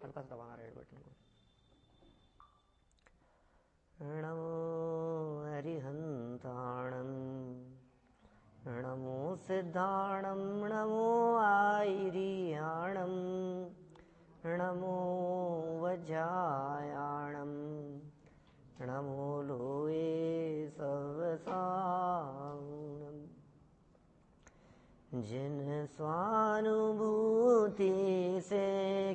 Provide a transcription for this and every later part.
हल्का सा दबाना रेड बटन को। नमो अरिहंताणं नमो सिद्धाणं नमो आयर्याणं नमो वज्रायाणं नमो लोये सर्वसाहुणम्। जिन स्वानुभूति से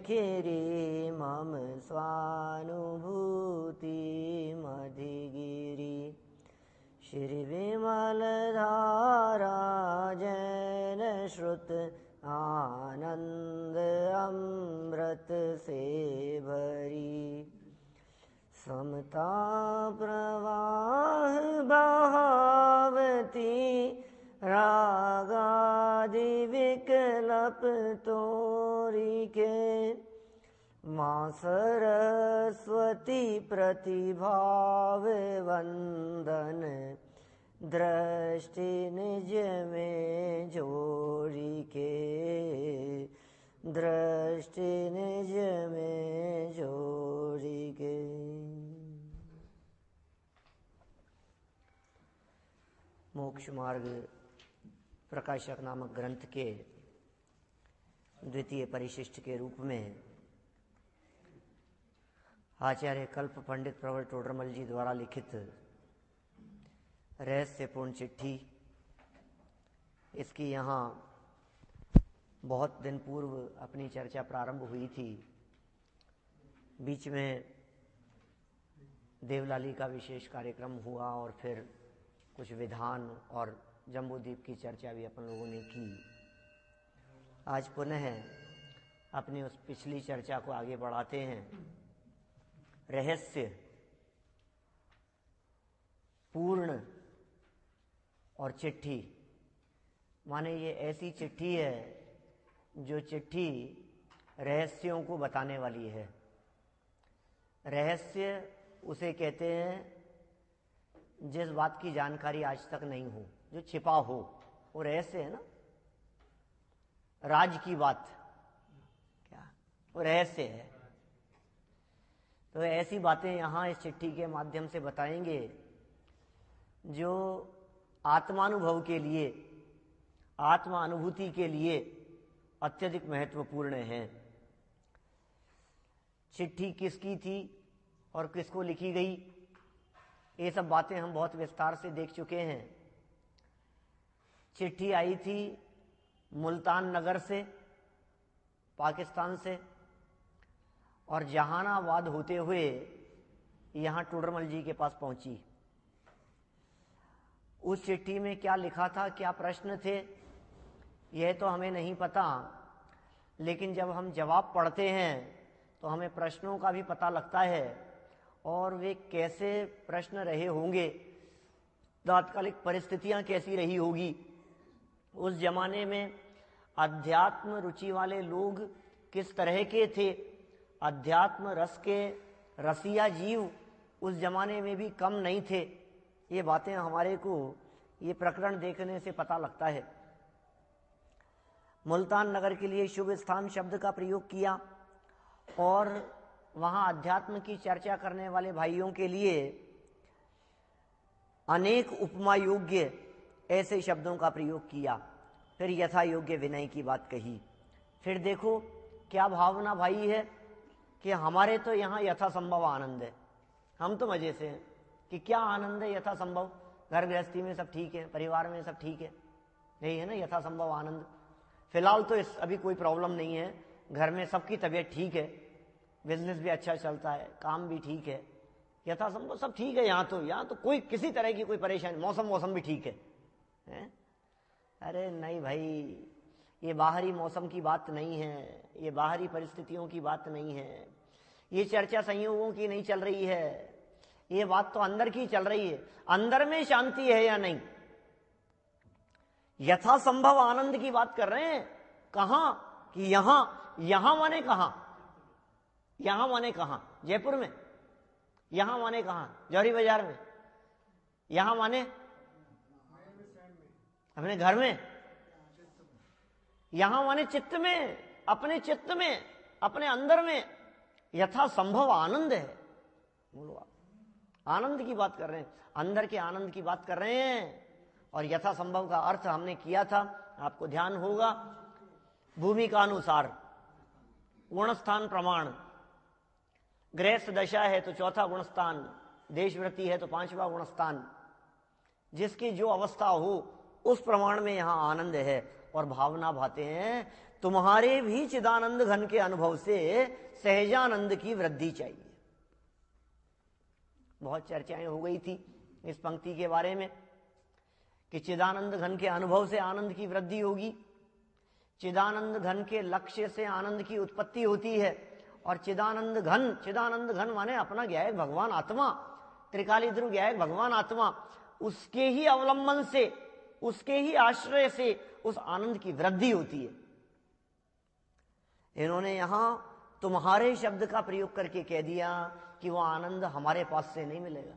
खिरी मम स्वानुभूति मधिगिरी श्री विमल धारा जैन श्रुत आनंद अमृत से भरी समता प्रवाह बहावती रागादि विकल्प तोरी के माँ सरस्वती प्रतिभाव वंदन दृष्टि निज में जोड़ी के दृष्टि निज में जोड़ी के। मोक्ष मार्ग प्रकाशक नामक ग्रंथ के द्वितीय परिशिष्ट के रूप में आचार्य कल्प पंडित प्रवर टोडरमल जी द्वारा लिखित रहस्यपूर्ण चिट्ठी, इसकी यहाँ बहुत दिन पूर्व अपनी चर्चा प्रारंभ हुई थी। बीच में देवलाली का विशेष कार्यक्रम हुआ और फिर कुछ विधान और जम्बूद्वीप की चर्चा भी अपन लोगों ने की। आज पुनः अपनी उस पिछली चर्चा को आगे बढ़ाते हैं। रहस्य पूर्ण और चिट्ठी, माने ये ऐसी चिट्ठी है जो चिट्ठी रहस्यों को बताने वाली है। रहस्य उसे कहते हैं जिस बात की जानकारी आज तक नहीं हो, जो छिपा हो, वो रहस्य है ना। राज की बात क्या, वो रहस्य है। तो ऐसी बातें यहाँ इस चिट्ठी के माध्यम से बताएंगे जो आत्मानुभव के लिए, आत्मा अनुभूति के लिए अत्यधिक महत्वपूर्ण है। चिट्ठी किसकी थी और किसको लिखी गई, ये सब बातें हम बहुत विस्तार से देख चुके हैं। चिट्ठी आई थी मुल्तान नगर से, पाकिस्तान से, और जहानाबाद होते हुए यहाँ टोडरमल जी के पास पहुंची। उस चिट्ठी में क्या लिखा था, क्या प्रश्न थे, यह तो हमें नहीं पता, लेकिन जब हम जवाब पढ़ते हैं तो हमें प्रश्नों का भी पता लगता है और वे कैसे प्रश्न रहे होंगे, तात्कालिक परिस्थितियां कैसी रही होगी। उस जमाने में अध्यात्म रुचि वाले लोग किस तरह के थे, अध्यात्म रस के रसिया जीव उस जमाने में भी कम नहीं थे। ये बातें हमारे को ये प्रकरण देखने से पता लगता है। मुल्तान नगर के लिए शुभ स्थान शब्द का प्रयोग किया और वहां अध्यात्म की चर्चा करने वाले भाइयों के लिए अनेक उपमा योग्य ऐसे शब्दों का प्रयोग किया। फिर यथा योग्य विनय की बात कही। फिर देखो क्या भावना भाई है कि हमारे तो यहाँ यथासंभव आनंद है, हम तो मजे से हैं कि क्या आनंद है यथासंभव, घर गृहस्थी में सब ठीक है, परिवार में सब ठीक है, यही है ना यथासंभव आनंद। फिलहाल तो इस अभी कोई प्रॉब्लम नहीं है, घर में सबकी तबीयत ठीक है, बिजनेस भी अच्छा चलता है, काम भी ठीक है, यथासंभव सब ठीक है। यहाँ तो कोई किसी तरह की कोई परेशानी, मौसम भी ठीक है? अरे नहीं भाई, ये बाहरी मौसम की बात नहीं है, ये बाहरी परिस्थितियों की बात नहीं है, ये चर्चा संयोगों की नहीं चल रही है, ये बात तो अंदर की चल रही है। अंदर में शांति है या नहीं, यथासंभव आनंद की बात कर रहे हैं। कहां कि यहां माने कहां, यहां माने कहां, जयपुर में, यहां माने कहां, जौहरी बाजार में, यहां माने अपने घर में, यहां माने चित्त में, अपने चित्त में, अपने अंदर में, यथासंभव आनंद है। बोलो आप, आनंद की बात कर रहे हैं, अंदर के आनंद की बात कर रहे हैं। और यथासंभव का अर्थ हमने किया था, आपको ध्यान होगा, भूमि का अनुसार गुणस्थान प्रमाण, गृहस्थ दशा है तो चौथा गुणस्थान, देशवृत्ति है तो पांचवा गुणस्थान, जिसकी जो अवस्था हो उस प्रमाण में यहां आनंद है। और भावना भाते हैं तुम्हारे भी चिदानंद घन के अनुभव से सहजानंद की वृद्धि चाहिए। बहुत चर्चाएं हो गई थी इस पंक्ति के बारे में कि चिदानंद घन के अनुभव से आनंद की वृद्धि होगी, चिदानंद घन के लक्ष्य से आनंद की उत्पत्ति होती है। और चिदानंद घन माने अपना ज्ञायक भगवान आत्मा, त्रिकाली ध्रुव ज्ञायक भगवान आत्मा, उसके ही अवलंबन से, उसके ही आश्रय से उस आनंद की वृद्धि होती है। इन्होंने यहां तुम्हारे शब्द का प्रयोग करके कह दिया कि वह आनंद हमारे पास से नहीं मिलेगा।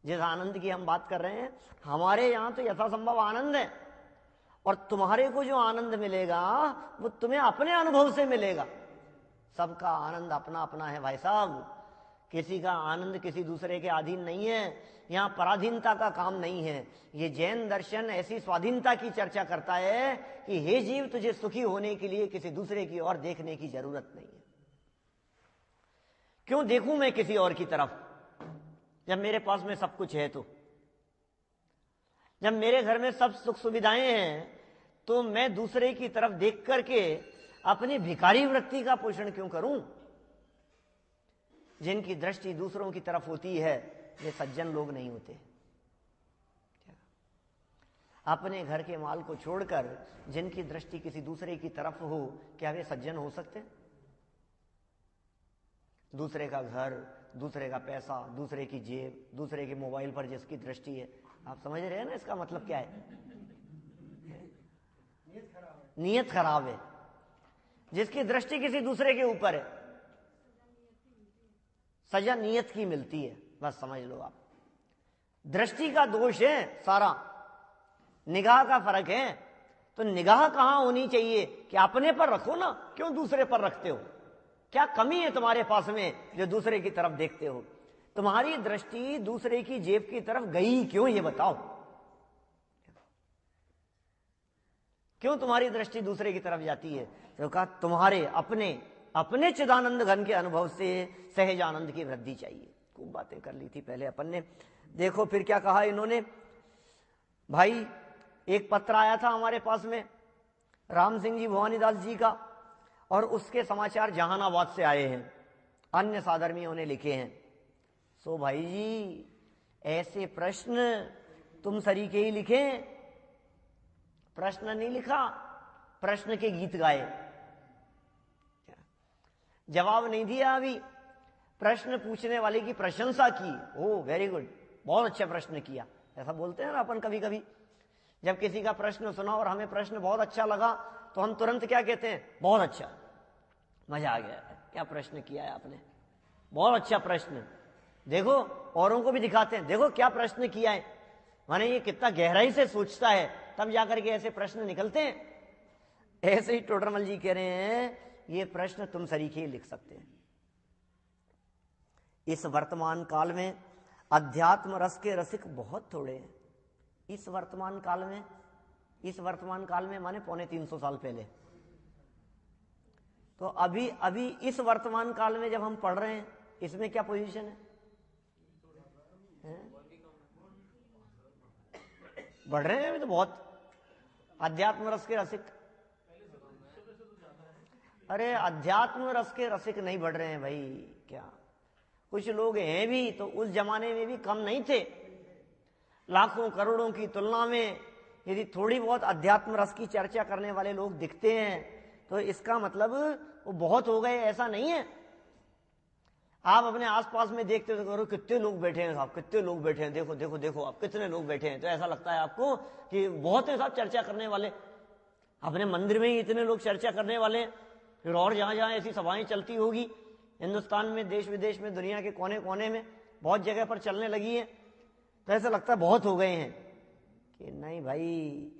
जिस आनंद की हम बात कर रहे हैं, हमारे यहां तो यथासंभव आनंद है, और तुम्हारे को जो आनंद मिलेगा वो तुम्हें अपने अनुभव से मिलेगा। सबका आनंद अपना अपना है भाई साहब, किसी का आनंद किसी दूसरे के अधीन नहीं है। यहां पराधीनता का काम नहीं है। ये जैन दर्शन ऐसी स्वाधीनता की चर्चा करता है कि हे जीव, तुझे सुखी होने के लिए किसी दूसरे की ओर देखने की जरूरत नहीं है। क्यों देखूं मैं किसी और की तरफ, जब मेरे पास में सब कुछ है? तो जब मेरे घर में सब सुख सुविधाएं हैं, तो मैं दूसरे की तरफ देख करके अपनी भिखारी वृत्ति का पोषण क्यों करूं? जिनकी दृष्टि दूसरों की तरफ होती है, ये सज्जन लोग नहीं होते। अपने घर के माल को छोड़कर जिनकी दृष्टि किसी दूसरे की तरफ हो, क्या वे सज्जन हो सकते? दूसरे का घर, दूसरे का पैसा, दूसरे की जेब, दूसरे के मोबाइल पर जिसकी दृष्टि है, आप समझ रहे हैं ना इसका मतलब क्या है? नियत खराब है। जिसकी दृष्टि किसी दूसरे के ऊपर है, सजा नियत की मिलती है, बस समझ लो आप। दृष्टि का दोष है सारा, निगाह का फर्क है। तो निगाह कहां होनी चाहिए कि अपने पर रखो ना, क्यों दूसरे पर रखते हो? क्या कमी है तुम्हारे पास में जो दूसरे की तरफ देखते हो? तुम्हारी दृष्टि दूसरे की जेब की तरफ गई क्यों, ये बताओ। क्यों तुम्हारी दृष्टि दूसरे की तरफ जाती है? तो कहा तुम्हारे अपने चिदानंद घन के अनुभव से सहज आनंद की वृद्धि चाहिए। खूब बातें कर ली थी पहले अपन ने। देखो फिर क्या कहा इन्होंने। भाई एक पत्र आया था हमारे पास में राम सिंह जी भवानीदास जी का, और उसके समाचार जहानाबाद से आए हैं, अन्य साधर्मियों ने लिखे हैं। सो भाई जी, ऐसे प्रश्न तुम सरीके ही लिखे, प्रश्न नहीं लिखा, प्रश्न के गीत गाए, जवाब नहीं दिया। अभी प्रश्न पूछने वाले की प्रशंसा की, ओ वेरी गुड, बहुत अच्छा प्रश्न किया, ऐसा बोलते हैं ना अपन कभी कभी। जब किसी का प्रश्न सुना और हमें प्रश्न बहुत अच्छा लगा तो हम तुरंत क्या कहते हैं? बहुत अच्छा, मजा आ गया, क्या प्रश्न किया है आपने, बहुत अच्छा प्रश्न। देखो औरों को भी दिखाते हैं, देखो क्या प्रश्न किया है, माने ये कितना गहराई से सोचता है, तब जाकर के ऐसे प्रश्न निकलते हैं। ऐसे ही टोडरमल जी कह रहे हैं, ये प्रश्न तुम सरीखे लिख सकते हैं। इस वर्तमान काल में अध्यात्म रस के रसिक बहुत थोड़े हैं। इस वर्तमान काल में माने 350 साल पहले। तो अभी इस वर्तमान काल में जब हम पढ़ रहे हैं, इसमें क्या पोजीशन है? बढ़ रहे हैं अभी तो बहुत, अध्यात्म रस के रसिक। अरे अध्यात्म रस के रसिक नहीं बढ़ रहे हैं भाई, क्या कुछ लोग हैं भी तो उस जमाने में भी कम नहीं थे। लाखों करोड़ों की तुलना में यदि थोड़ी बहुत अध्यात्म रस की चर्चा करने वाले लोग दिखते हैं तो इसका मतलब वो बहुत हो गए, ऐसा नहीं है। आप अपने आसपास में देखते हो तो कितने लोग बैठे हैं साहब, कितने लोग बैठे हैं, देखो देखो देखो आप कितने लोग बैठे हैं, तो ऐसा लगता है आपको कि बहुत है साहब चर्चा करने वाले। अपने मंदिर में ही इतने लोग चर्चा करने वाले, फिर और जहां जहां ऐसी सभाएं चलती होगी हिंदुस्तान में, देश विदेश में, दुनिया के कोने कोने में बहुत जगह पर चलने लगी है, तो ऐसा लगता है बहुत हो गए हैं। कि नहीं भाई,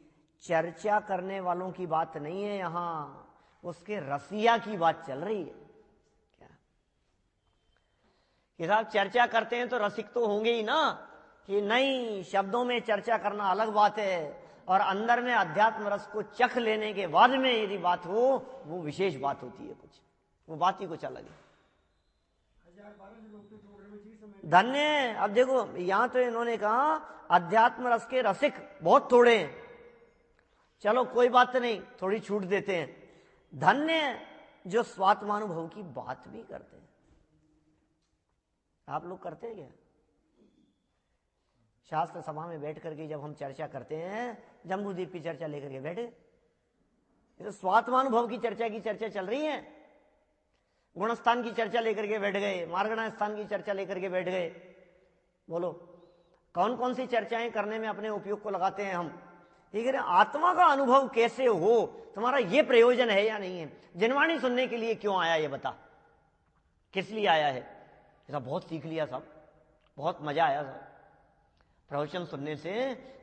चर्चा करने वालों की बात नहीं है यहाँ, उसके रसिया की बात चल रही है क्या कि साहब चर्चा करते हैं तो रसिक तो होंगे ही ना, कि नहीं शब्दों में चर्चा करना अलग बात है और अंदर में अध्यात्म रस को चख लेने के बाद में यदि बात हो वो विशेष बात होती है, कुछ वो बात ही कुछ अलग है। धन्य, अब देखो यहां तो इन्होंने कहा अध्यात्म रस के रसिक बहुत थोड़े हैं, चलो कोई बात नहीं, थोड़ी छूट देते हैं। धन्य जो स्वात्मानुभव की बात भी करते हैं। आप लोग करते हैं क्या? शास्त्र सभा में बैठ करके जब हम चर्चा करते हैं, जम्बूद्वीप की चर्चा लेकर के बैठे, ये तो स्वात्मानुभव की चर्चा चल रही है। गुणस्थान की चर्चा लेकर के बैठ गए, मार्गणा स्थान की चर्चा लेकर के बैठ गए। बोलो कौन कौन सी चर्चाएं करने में अपने उपयोग को लगाते हैं हम? ठीक है, आत्मा का अनुभव कैसे हो, तुम्हारा ये प्रयोजन है या नहीं है? जिनवाणी सुनने के लिए क्यों आया ये बता, किस लिए आया है? ऐसा बहुत सीख लिया साहब, बहुत मजा आया साहब प्रवचन सुनने से,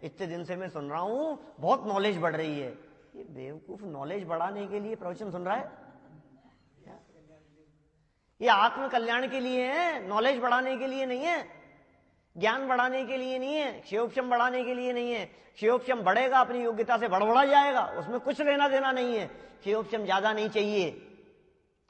इतने दिन से मैं सुन रहा हूं, बहुत नॉलेज बढ़ रही है। ये बेवकूफ नॉलेज बढ़ाने के लिए प्रवचन सुन रहा है? ये आत्म कल्याण के लिए है, नॉलेज बढ़ाने के लिए नहीं है, ज्ञान बढ़ाने के लिए नहीं है, क्षयोपशम बढ़ाने के लिए नहीं है। क्षयोपशम बढ़ेगा अपनी योग्यता से बढ़ जाएगा, उसमें कुछ लेना देना नहीं है। क्षयोपशम ज्यादा नहीं चाहिए,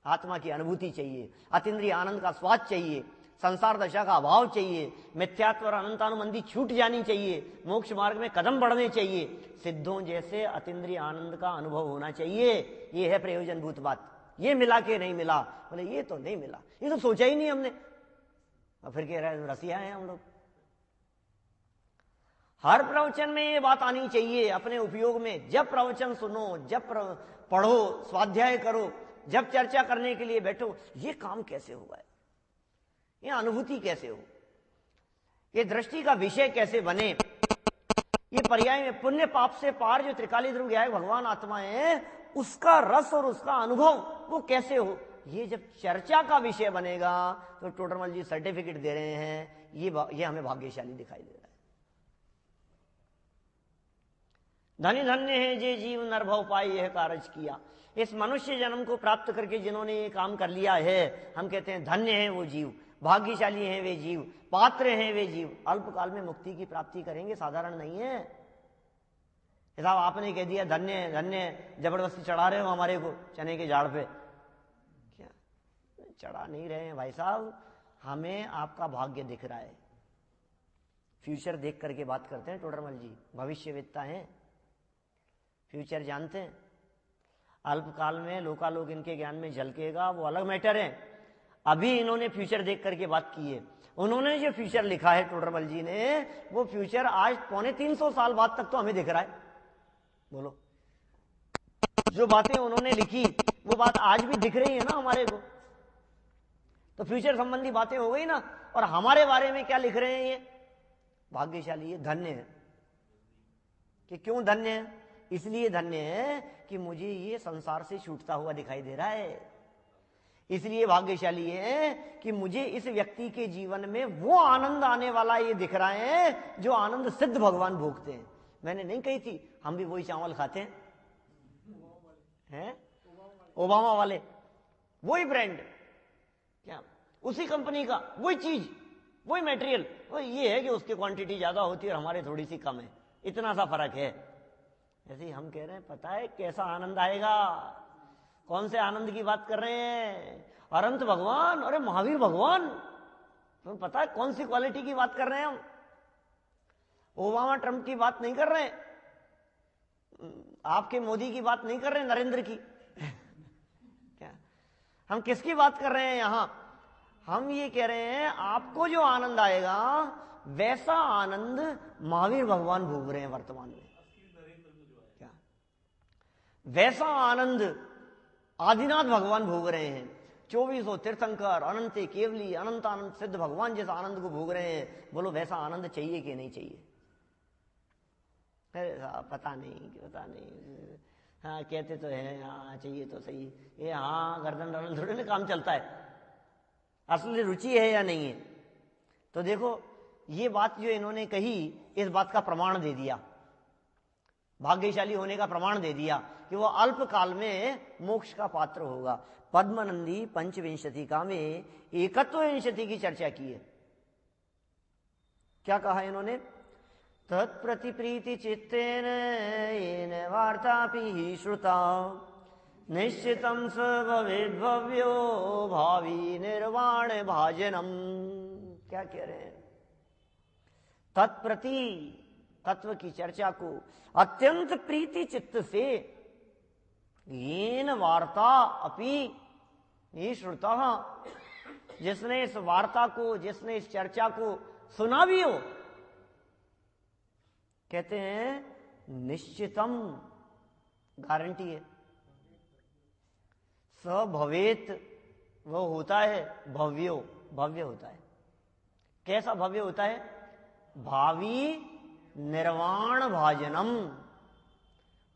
आत्मा की अनुभूति चाहिए, अतीन्द्रिय आनंद का स्वाद चाहिए, संसार दशा का अभाव चाहिए, मिथ्यात्व और अनंतानुबंधी छूट जानी चाहिए, मोक्ष मार्ग में कदम बढ़ने चाहिए, सिद्धों जैसे अतीन्द्रिय आनंद का अनुभव होना चाहिए। ये है प्रयोजनभूत बात। ये मिला के नहीं मिला, बोले ये तो नहीं मिला, ये तो सोचा ही नहीं हमने, और फिर कह रहे रसिया हैं हम लोग। हर प्रवचन में ये बात आनी चाहिए अपने उपयोग में। जब प्रवचन सुनो, जब पढ़ो, स्वाध्याय करो, जब चर्चा करने के लिए बैठो, ये काम कैसे हुआ है, ये अनुभूति कैसे हो, ये दृष्टि का विषय कैसे बने, ये पर्याय में पुण्य पाप से पार जो त्रिकाली ध्रुव गया है भगवान आत्मा है, उसका रस और उसका अनुभव वो कैसे हो, ये जब चर्चा का विषय बनेगा तो टोडरमल जी सर्टिफिकेट दे रहे हैं, ये हमें भाग्यशाली दिखाई दे रहा है। धन्य धन्य है जे जीव नरभव पाई यह कारज किया। इस मनुष्य जन्म को प्राप्त करके जिन्होंने ये काम कर लिया है, हम कहते हैं धन्य है वो जीव, भाग्यशाली हैं वे जीव, पात्र हैं वे जीव, अल्पकाल में मुक्ति की प्राप्ति करेंगे, साधारण नहीं है। साहब आपने कह दिया धन्य धन्य, जबरदस्ती चढ़ा रहे हो हमारे को चने के झाड़ पे, क्या चढ़ा नहीं रहे हैं भाई साहब, हमें आपका भाग्य दिख रहा है। फ्यूचर देख करके बात करते हैं टोडरमल जी, भविष्यवेत्ता हैं, फ्यूचर जानते हैं। अल्पकाल में लोकालोक इनके ज्ञान में झलकेगा वो अलग मैटर है। अभी इन्होंने फ्यूचर देख करके बात की है। उन्होंने जो फ्यूचर लिखा है टोडरमल जी ने, वो फ्यूचर आज 350 साल बाद तक तो हमें दिख रहा है। बोलो जो बातें उन्होंने लिखी वो बात आज भी दिख रही है ना हमारे को, तो फ्यूचर संबंधी बातें हो गई ना। और हमारे बारे में क्या लिख रहे हैं ये? भाग्यशाली है, धन्य है। कि क्यों धन्य है? इसलिए धन्य है कि मुझे ये संसार से छूटता हुआ दिखाई दे रहा है। इसलिए भाग्यशाली है कि मुझे इस व्यक्ति के जीवन में वो आनंद आने वाला ये दिख रहा है जो आनंद सिद्ध भगवान भोगते हैं। मैंने नहीं कही थी हम भी वही चावल खाते हैं, ओबामा वाले, वही ब्रांड, क्या उसी कंपनी का, वही चीज, वही मटेरियल, वो ये है कि उसकी क्वांटिटी ज्यादा होती है और हमारे थोड़ी सी कम है, इतना सा फर्क है। ऐसे ही हम कह रहे हैं पता है कैसा आनंद आएगा। कौन से आनंद की बात कर रहे हैं? अनंत भगवान, अरे महावीर भगवान, तुम्हें पता है कौन सी क्वालिटी की बात कर रहे हैं हम? ओबामा ट्रंप की बात नहीं कर रहे हैं, आपके मोदी की बात नहीं कर रहे हैं, नरेंद्र की क्या हम किसकी बात कर रहे हैं यहां? हम ये कह रहे हैं आपको जो आनंद आएगा वैसा आनंद महावीर भगवान भोग रहे हैं वर्तमान में। क्या वैसा आनंद आदिनाथ भगवान भोग रहे हैं। 2400 तीर्थंकर, अनंत केवली, अनंत आनंद सिद्ध भगवान जिस आनंद को भोग रहे हैं, बोलो वैसा आनंद चाहिए कि नहीं चाहिए? पता नहीं, हाँ कहते तो है, हाँ चाहिए तो सही, ये हाँ गर्दन डरन थोड़े ना काम चलता है, असली रुचि है या नहीं है। तो देखो ये बात जो इन्होंने कही, इस बात का प्रमाण दे दिया, भाग्यशाली होने का प्रमाण दे दिया कि वो अल्प काल में मोक्ष का पात्र होगा। पद्मनंदी पंचविंशतिका में एकत्व विंशति की चर्चा की है। क्या कहा इन्होंने? तत्प्रति प्रीति चित्तेन येन वार्तापि ही श्रुता निश्चितं स भवेद् भव्यो भावी निर्वाण भाजनम। क्या कह रहे हैं? तत्प्रति, तत्व की चर्चा को अत्यंत प्रीति चित्त से येन वार्ता अपि ही श्रुता, जिसने इस वार्ता को, जिसने इस चर्चा को सुना भी हो, कहते हैं निश्चितम, गारंटी है, स भवेत, वो होता है, भव्यो, भव्य होता है। कैसा भव्य होता है? भावी निर्वाण भाजनम,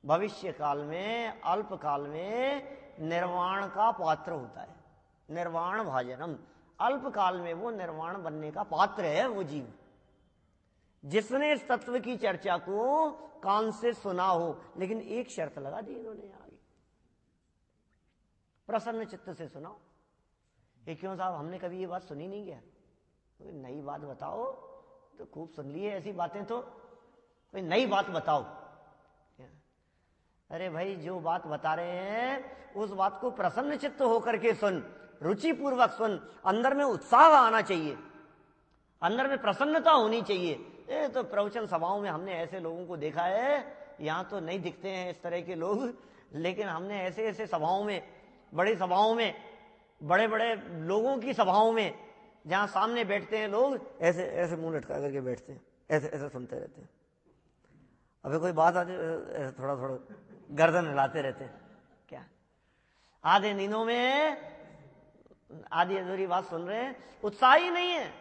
भविष्य काल में, अल्प काल में निर्वाण का पात्र होता है। निर्वाण भाजनम, अल्प काल में वो निर्वाण बनने का पात्र है वो जीव, जिसने इस तत्व की चर्चा को कान से सुना हो। लेकिन एक शर्त लगा दी इन्होंने आगे, प्रसन्न चित्त से सुनाओ। ये क्यों साहब, हमने कभी ये बात सुनी नहीं क्या? कोई नई बात बताओ। तो खूब सुन ली है ऐसी बातें, तो कोई नई बात बताओ। अरे भाई, जो बात बता रहे हैं उस बात को प्रसन्न चित्त होकर के सुन, रुचि पूर्वक सुन। अंदर में उत्साह आना चाहिए, अंदर में प्रसन्नता होनी चाहिए। ये तो प्रवचन सभाओं में हमने ऐसे लोगों को देखा है, यहाँ तो नहीं दिखते हैं इस तरह के लोग, लेकिन हमने ऐसे ऐसे सभाओं में, बड़ी सभाओं में, बड़े बड़े लोगों की सभाओं में, जहां सामने बैठते हैं लोग, ऐसे ऐसे मुंह लटका करके बैठते हैं, ऐसे ऐसे सुनते रहते हैं। अबे कोई बात आती थोड़ा थोड़ा गर्दन हिलाते रहते हैं। क्या आधे नींदों में आधी अधूरी बात सुन रहे हैं, उत्साह ही नहीं है।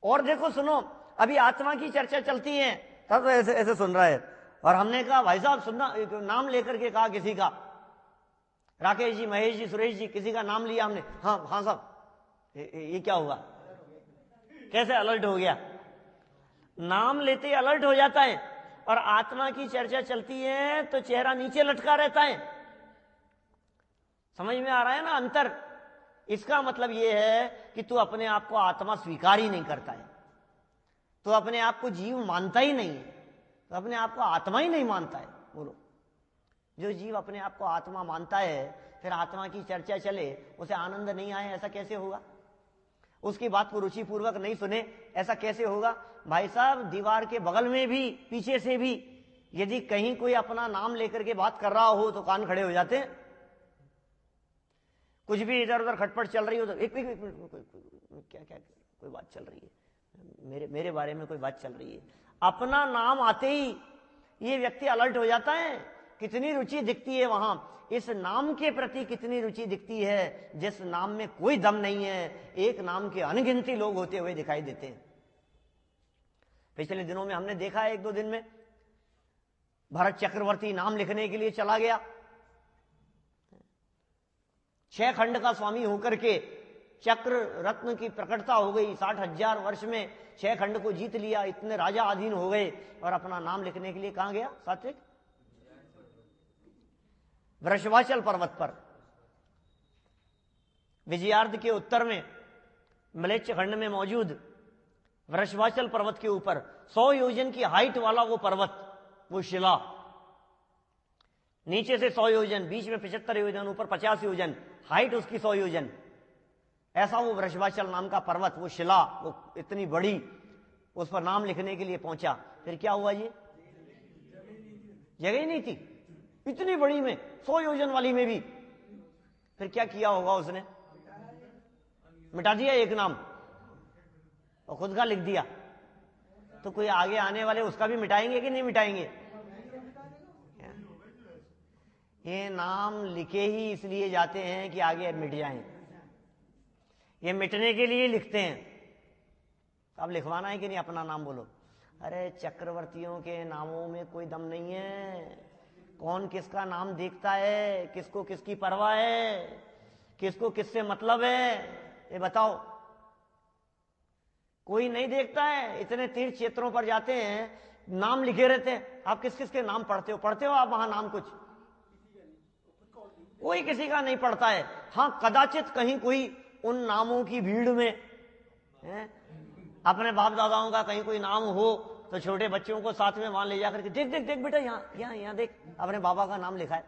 और देखो सुनो, अभी आत्मा की चर्चा चलती है तब तो ऐसे ऐसे सुन रहा है। और हमने कहा भाई साहब सुनना, नाम लेकर के कहा किसी का, राकेश जी, महेश जी, सुरेश जी, किसी का नाम लिया हमने, हाँ हाँ साहब, ये क्या हुआ? कैसे अलर्ट हो गया? नाम लेते ही अलर्ट हो जाता है। और आत्मा की चर्चा चलती है तो चेहरा नीचे लटका रहता है। समझ में आ रहा है ना अंतर? इसका मतलब यह है कि तू अपने आप को आत्मा स्वीकार ही नहीं करता है, तो अपने आप को जीव मानता ही नहीं है, तो अपने आप को आत्मा ही नहीं मानता है। बोलो, जो जीव अपने आप को आत्मा मानता है, फिर आत्मा की चर्चा चले उसे आनंद नहीं आए, ऐसा कैसे होगा? उसकी बात को रुचि पूर्वक नहीं सुने, ऐसा कैसे होगा? भाई साहब, दीवार के बगल में भी, पीछे से भी यदि कहीं कोई अपना नाम लेकर के बात कर रहा हो तो कान खड़े हो जाते हैं। कुछ भी इधर उधर खटपट चल रही हो तो एक क्या क्या कोई बात चल रही है, मेरे बारे में कोई बात चल रही है, अपना नाम आते ही ये व्यक्ति अलर्ट हो जाता है। कितनी रुचि दिखती है वहां, इस नाम के प्रति कितनी रुचि दिखती है, जिस नाम में कोई दम नहीं है। एक नाम के अनगिनती लोग होते हुए दिखाई देते हैं। पिछले दिनों में हमने देखा है, एक दो दिन में भरत चक्रवर्ती नाम लिखने के लिए चला गया, 6 खंड का स्वामी होकर के चक्र रत्न की प्रकटता हो गई। 60,000 वर्ष में 6 खंड को जीत लिया, इतने राजा अधीन हो गए। और अपना नाम लिखने के लिए कहां गया सात्विक? वृषभाचल पर्वत पर, विजयार्ध के उत्तर में, मलेच्छ खंड में मौजूद वृषभाचल पर्वत के ऊपर 100 योजन की हाइट वाला वो पर्वत, वो शिला, नीचे से 100 योजन, बीच में 75 योजन, ऊपर 50 योजन, हाइट उसकी 100 योजन, ऐसा वो वृषभाचल नाम का पर्वत, वो शिला, वो इतनी बड़ी, उस पर नाम लिखने के लिए पहुंचा। फिर क्या हुआ? ये जगह ही नहीं थी इतनी बड़ी में, 100 योजन वाली में भी। फिर क्या किया होगा उसने? मिटा दिया एक नाम और खुद का लिख दिया। तो कोई आगे आने वाले उसका भी मिटाएंगे कि नहीं मिटाएंगे? ये नाम लिखे ही इसलिए जाते हैं कि आगे मिट जाएं, ये मिटने के लिए लिखते हैं। अब लिखवाना है कि नहीं अपना नाम? बोलो। अरे चक्रवर्तियों के नामों में कोई दम नहीं है। कौन किसका नाम देखता है? किसको किसकी परवाह है? किसको किससे मतलब है? ये बताओ। कोई नहीं देखता है। इतने तीर्थ क्षेत्रों पर जाते हैं, नाम लिखे रहते हैं। आप किस किस के नाम पढ़ते हो? पढ़ते हो आप वहां नाम कुछ? कोई किसी का नहीं पढ़ता है। हाँ, कदाचित कहीं कोई उन नामों की भीड़ में अपने बाप दादाओं का कहीं कोई नाम हो तो छोटे बच्चों को साथ में वहां ले जाकर के देख देख देख बेटा, यहाँ देख अपने बाबा का नाम लिखा है,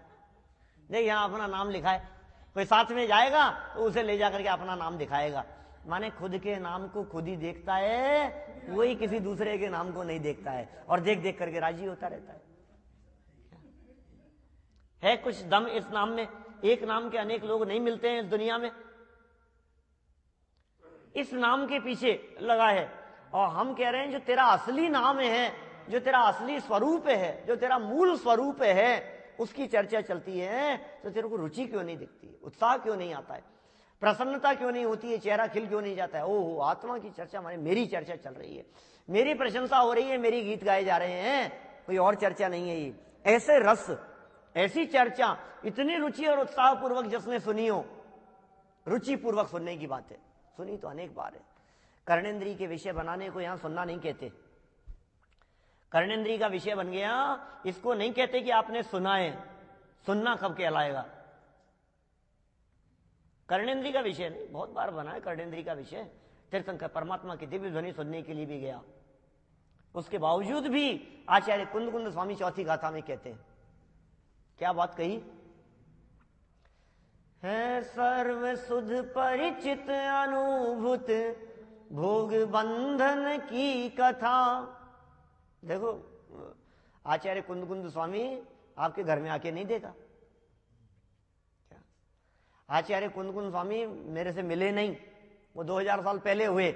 देख यहाँ अपना नाम लिखा है। कोई साथ में जाएगा तो उसे ले जाकर के अपना नाम दिखाएगा। माने खुद के नाम को खुद ही देखता है, वही किसी दूसरे के नाम को नहीं देखता है, और देख देख करके राजी होता रहता है कुछ दम इस नाम में। एक नाम के अनेक लोग नहीं मिलते हैं इस दुनिया में, इस नाम के पीछे लगा है। और हम कह रहे हैं जो तेरा असली नाम है, जो तेरा असली स्वरूप है, जो तेरा मूल स्वरूप है, उसकी चर्चा चलती है तो तेरे को रुचि क्यों नहीं दिखती है, उत्साह क्यों नहीं आता है, प्रसन्नता क्यों नहीं होती है, चेहरा खिल क्यों नहीं जाता है। ओह, आत्मा की चर्चा माने मेरी चर्चा चल रही है, मेरी प्रशंसा हो रही है, मेरी गीत गाए जा रहे हैं, कोई और चर्चा नहीं है। ये ऐसे रस, ऐसी चर्चा, इतनी रुचि और उत्साह पूर्वक जिसने सुनी हो, रुचि पूर्वक सुनने की बात है, सुनी तो अनेक बार है। कर्णेंद्री के विषय बनाने को यहां सुनना नहीं कहते। कर्णेंद्री का विषय बन गया, इसको नहीं कहते कि आपने सुना है, सुनना कब कहलाएगा। कर्णेंद्री का विषय नहीं, बहुत बार बना है कर्णेंद्री का विषय। तीर्थंकर परमात्मा की दिव्य ध्वनि सुनने के लिए भी गया, उसके बावजूद भी आचार्य कुंद कुंद स्वामी चौथी गाथा में कहते हैं, क्या बात कही है, सर्व सुध परिचित अनुभूत भोग बंधन की कथा। देखो, आचार्य कुंद कुंद स्वामी आपके घर में आके नहीं देखा, आचार्य कुंद कुंद स्वामी मेरे से मिले नहीं, वो 2000 साल पहले हुए,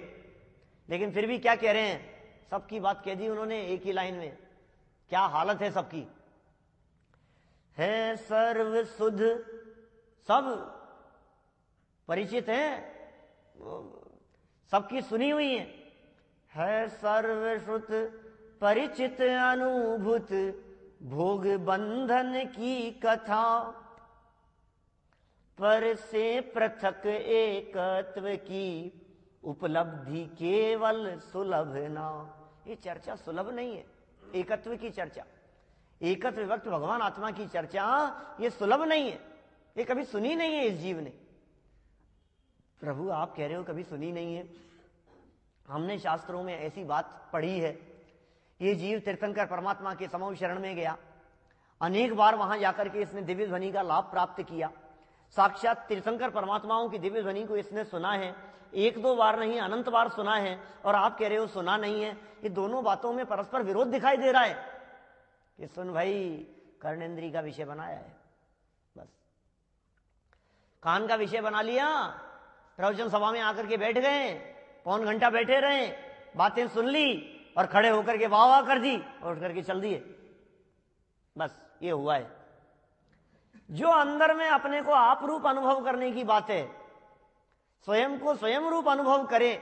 लेकिन फिर भी क्या कह रहे हैं, सबकी बात कह दी उन्होंने एक ही लाइन में। क्या हालत है सबकी, है सर्व सुध, सब परिचित है, सबकी सुनी हुई है सर्वश्रुत परिचित अनुभूत भोग बंधन की कथा, पर से पृथक एकत्व की उपलब्धि केवल सुलभ ना। ये चर्चा सुलभ नहीं है, एकत्व की चर्चा, एकत्व विभक्त भगवान आत्मा की चर्चा, ये सुलभ नहीं है, ये कभी सुनी नहीं है इस जीव ने। प्रभु आप कह रहे हो कभी सुनी नहीं है, हमने शास्त्रों में ऐसी बात पढ़ी है। ये जीव तीर्थंकर परमात्मा के समूह शरण में गया, अनेक बार वहां जाकर के इसने दिव्य ध्वनि का लाभ प्राप्त किया, साक्षात तीर्थंकर परमात्माओं की दिव्य ध्वनि को इसने सुना है, एक दो बार नहीं अनंत बार सुना है, और आप कह रहे हो सुना नहीं है। ये दोनों बातों में परस्पर विरोध दिखाई दे रहा है कि सुन भाई, कर्णेंद्री का विषय बनाया है, बस कान का विषय बना लिया, प्रवचन सभा में आकर के बैठ गए, पौन घंटा बैठे रहे, बातें सुन ली और खड़े होकर के वाह वाह कर दी और उठ करके चल दिए, बस ये हुआ है। जो अंदर में अपने को आप रूप अनुभव करने की बात है, स्वयं को स्वयं रूप अनुभव करे,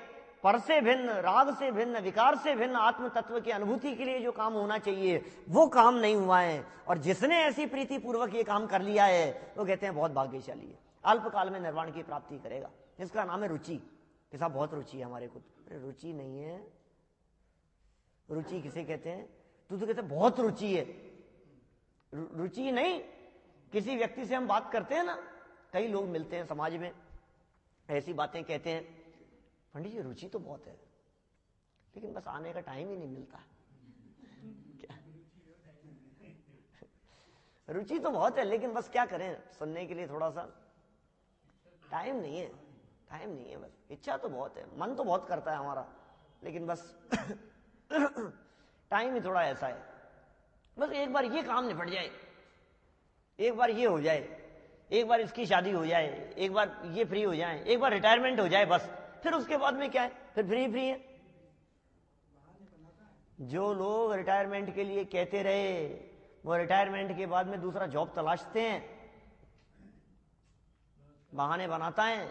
पर से भिन्न, राग से भिन्न, विकार से भिन्न आत्म तत्व की अनुभूति के लिए जो काम होना चाहिए वो काम नहीं हुआ है। और जिसने ऐसी प्रीति पूर्वक ये काम कर लिया है वो कहते हैं बहुत भाग्यशाली है, अल्पकाल में निर्वाण की प्राप्ति करेगा। इसका नाम है रुचि। कि साहब बहुत रुचि है हमारे को, अरे रुचि नहीं है। रुचि किसे कहते हैं, तू तो कहते बहुत रुचि है, रुचि नहीं। किसी व्यक्ति से हम बात करते हैं ना, कई लोग मिलते हैं समाज में, ऐसी बातें कहते हैं, पंडित जी रुचि तो बहुत है लेकिन बस आने का टाइम ही नहीं मिलता। क्या रुचि तो बहुत है लेकिन बस क्या करें, सुनने के लिए थोड़ा सा टाइम नहीं है, टाइम नहीं है, बस इच्छा तो बहुत है, मन तो बहुत करता है हमारा, लेकिन बस टाइम ही थोड़ा ऐसा है। बस एक बार ये काम निपट जाए, एक बार ये हो जाए, एक बार इसकी शादी हो जाए, एक बार ये फ्री हो जाए, एक बार रिटायरमेंट हो जाए, बस फिर उसके बाद में क्या है, फिर फ्री है। जो लोग रिटायरमेंट के लिए कहते रहे वो रिटायरमेंट के बाद में दूसरा जॉब तलाशते हैं, बहाने बनाता है।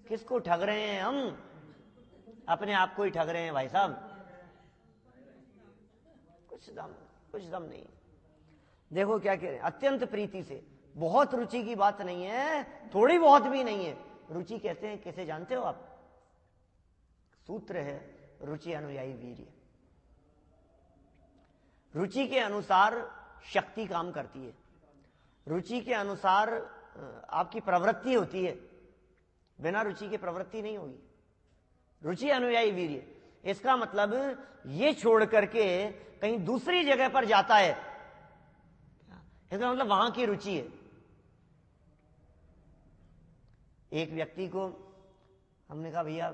किसको ठग रहे हैं हम, अपने आप को ही ठग रहे हैं भाई साहब। कुछ दम नहीं। देखो क्या कह रहे हैं, अत्यंत प्रीति से, बहुत रुचि की बात नहीं है, थोड़ी बहुत भी नहीं है। रुचि कहते हैं कैसे जानते हो आप, सूत्र है रुचि अनुयायी वीर्य। रुचि के अनुसार शक्ति काम करती है, रुचि के अनुसार आपकी प्रवृत्ति होती है, बिना रुचि के प्रवृत्ति नहीं होगी। रुचि अनुयायी वीर्य, इसका मतलब ये छोड़ करके कहीं दूसरी जगह पर जाता है, इसका मतलब वहां की रुचि है। एक व्यक्ति को हमने कहा भैया